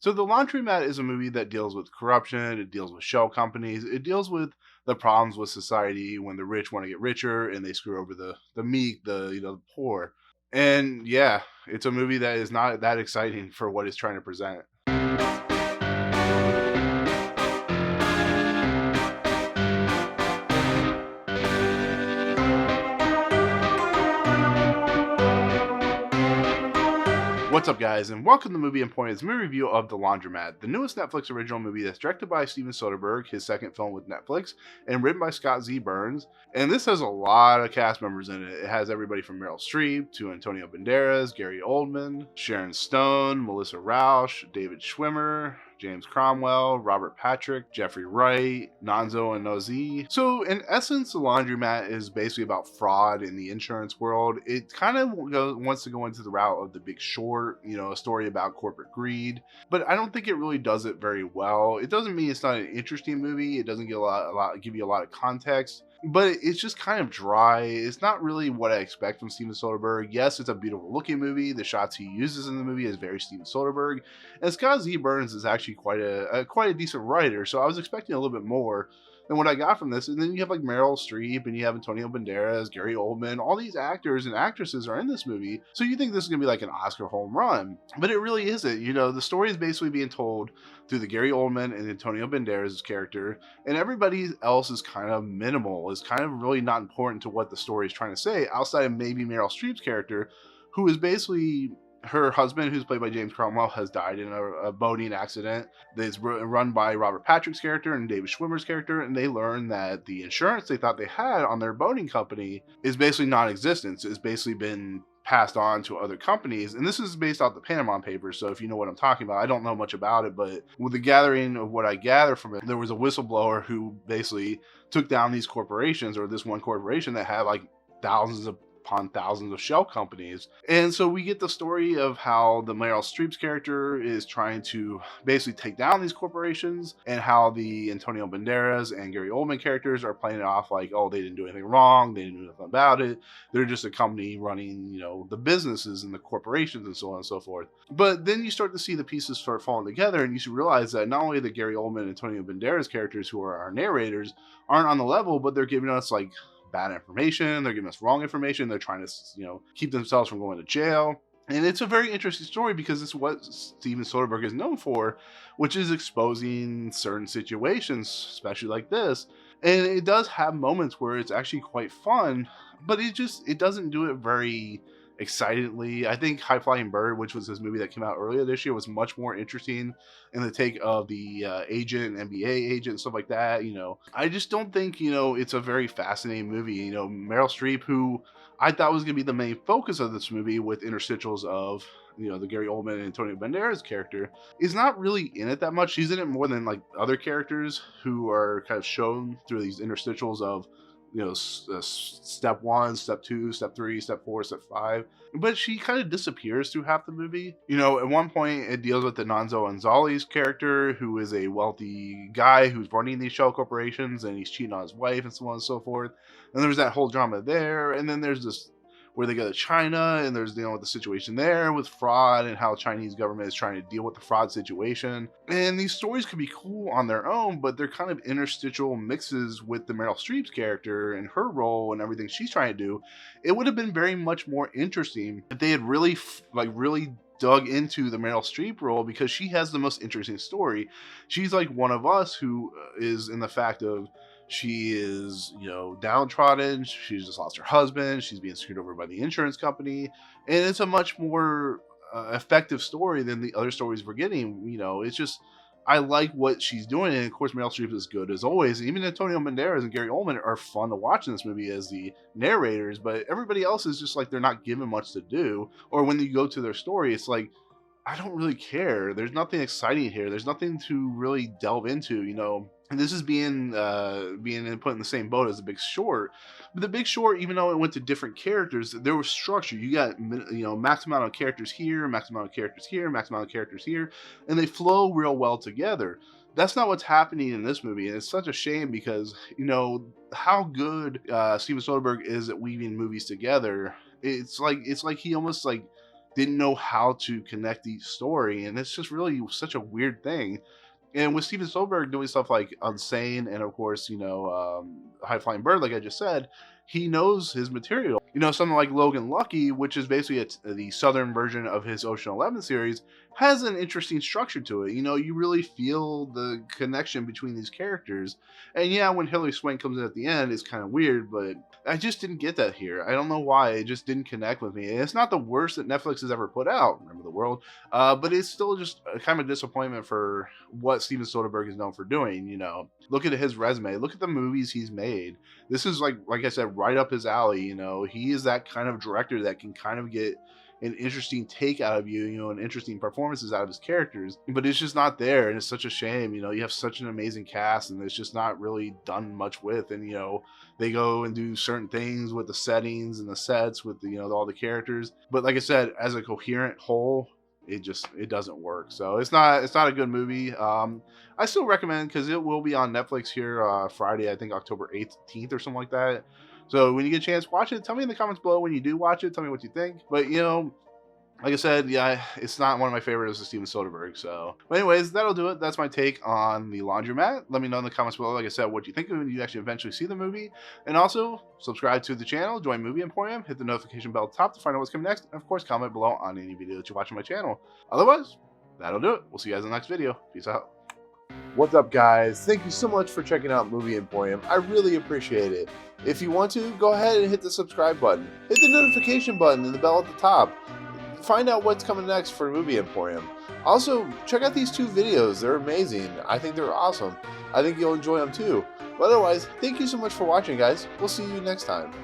So The Laundromat is a movie that deals with corruption, it deals with shell companies, it deals with the problems with society when the rich want to get richer and they screw over the meek, the poor. And yeah, it's a movie that is not that exciting for what it's trying to present. What's up, guys, and welcome to Movie and Point. It's my review of The Laundromat, the newest Netflix original movie that's directed by Steven Soderbergh, his second film with Netflix, and written by Scott Z. Burns. And this has a lot of cast members in it. It has everybody from Meryl Streep to Antonio Banderas, Gary Oldman, Sharon Stone, Melissa Rauch, David Schwimmer, James Cromwell, Robert Patrick, Jeffrey Wright, Nonso, and Anozie. So in essence, The Laundromat is basically about fraud in the insurance world. It kind of wants to go into the route of The Big Short, a story about corporate greed, but I don't think it really does it very well. It doesn't mean it's not an interesting movie. It doesn't give give you a lot of context, but it's just kind of dry. It's not really what I expect from Steven Soderbergh. Yes, it's a beautiful looking movie. The shots he uses in the movie is very Steven Soderbergh, and Scott Z. Burns is actually quite a decent writer. So I was expecting a little bit more than what I got from this. And then you have like Meryl Streep and you have Antonio Banderas, Gary Oldman, all these actors and actresses are in this movie. So you think this is gonna be like an Oscar home run, but it really isn't. The story is basically being told through the Gary Oldman and Antonio Banderas character, and everybody else is kind of minimal, is kind of really not important to what the story is trying to say, outside of maybe Meryl Streep's character, who is basically her husband, who's played by James Cromwell, has died in a boating accident that's run by Robert Patrick's character and David Schwimmer's character, and they learn that the insurance they thought they had on their boating company is basically non-existent. It's basically been passed on to other companies, and this is based off the Panama Papers, so if you know what I'm talking about. I don't know much about it, but with the gathering of what I gather from it, there was a whistleblower who basically took down these corporations, or this one corporation that had like thousands upon thousands of shell companies. And so we get the story of how the Meryl Streep's character is trying to basically take down these corporations, and how the Antonio Banderas and Gary Oldman characters are playing it off like, oh, they didn't do anything wrong, they didn't do nothing about it, they're just a company running, the businesses and the corporations and so on and so forth. But then you start to see the pieces start falling together, and you should realize that not only the Gary Oldman and Antonio Banderas characters, who are our narrators, aren't on the level, but they're giving us like bad information, they're giving us wrong information, they're trying to keep themselves from going to jail. And it's a very interesting story because it's what Steven Soderbergh is known for, which is exposing certain situations, especially like this. And it does have moments where it's actually quite fun, but it doesn't do it very excitedly. I think High Flying Bird, which was this movie that came out earlier this year, was much more interesting in the take of the agent, NBA agent, and stuff like that. I just don't think it's a very fascinating movie. Meryl Streep, who I thought was going to be the main focus of this movie, with interstitials of the Gary Oldman and Antonio Banderas character, is not really in it that much. She's in it more than like other characters who are kind of shown through these interstitials of step one, step two, step three, step four, step five. But she kind of disappears through half the movie. At one point, it deals with the Nonso Anzali's character, who is a wealthy guy who's running these shell corporations, and he's cheating on his wife and so on and so forth. And there's that whole drama there. And then there's this where they go to China, and there's with the situation there with fraud and how the Chinese government is trying to deal with the fraud situation. And these stories could be cool on their own, but they're kind of interstitial mixes with the Meryl Streep's character and her role and everything she's trying to do. It would have been very much more interesting if they had really dug into the Meryl Streep role, because she has the most interesting story. She's like one of us, who is in the fact of she is, downtrodden. She's just lost her husband. She's being screwed over by the insurance company. And it's a much more effective story than the other stories we're getting. It's just, I like what she's doing. And of course, Meryl Streep is good as always. And even Antonio Banderas and Gary Oldman are fun to watch in this movie as the narrators. But everybody else is just like, they're not given much to do. Or when you go to their story, it's like, I don't really care. There's nothing exciting here. There's nothing to really delve into, And this is being put in the same boat as The Big Short. But The Big Short, even though it went to different characters, there was structure. You got max amount of characters here, max amount of characters here, max amount of characters here, and they flow real well together. That's not what's happening in this movie, and it's such a shame because how good Steven Soderbergh is at weaving movies together. It's like he almost like didn't know how to connect the story, and it's just really such a weird thing. And with Steven Soderbergh doing stuff like Unsane and of course, High Flying Bird, like I just said, he knows his material. Something like Logan Lucky, which is basically the southern version of his Ocean 11 series, has an interesting structure to it. You really feel the connection between these characters. And yeah, when Hilary Swank comes in at the end, it's kind of weird, but I just didn't get that here. I don't know why. It just didn't connect with me. And it's not the worst that Netflix has ever put out, Remember the World, but it's still just a kind of a disappointment for what Steven Soderbergh is known for doing. Look at his resume. Look at the movies he's made. This is like I said, right up his alley. He is that kind of director that can kind of get an interesting take out of you, and interesting performances out of his characters, but it's just not there, and it's such a shame. You have such an amazing cast, and it's just not really done much with. And they go and do certain things with the settings and the sets with all the characters, but like I said, as a coherent whole, it doesn't work. So it's not a good movie. I still recommend, because it will be on Netflix here Friday, I think October 18th or something like that. So when you get a chance, watch it. Tell me in the comments below when you do watch it. Tell me what you think. But like I said, yeah, it's not one of my favorites of Steven Soderbergh. So, but anyways, that'll do it. That's my take on the Laundromat. Let me know in the comments below, like I said, what you think of it when you actually eventually see the movie. And also, subscribe to the channel, join Movie Emporium, hit the notification bell at the top to find out what's coming next. And of course, comment below on any video that you watch on my channel. Otherwise, that'll do it. We'll see you guys in the next video. Peace out. What's up, guys? Thank you so much for checking out Movie Emporium. I really appreciate it. If you want to, go ahead and hit the subscribe button. Hit the notification button and the bell at the top. Find out what's coming next for Movie Emporium. Also, check out these 2 videos. They're amazing. I think they're awesome. I think you'll enjoy them too. But otherwise, thank you so much for watching, guys. We'll see you next time.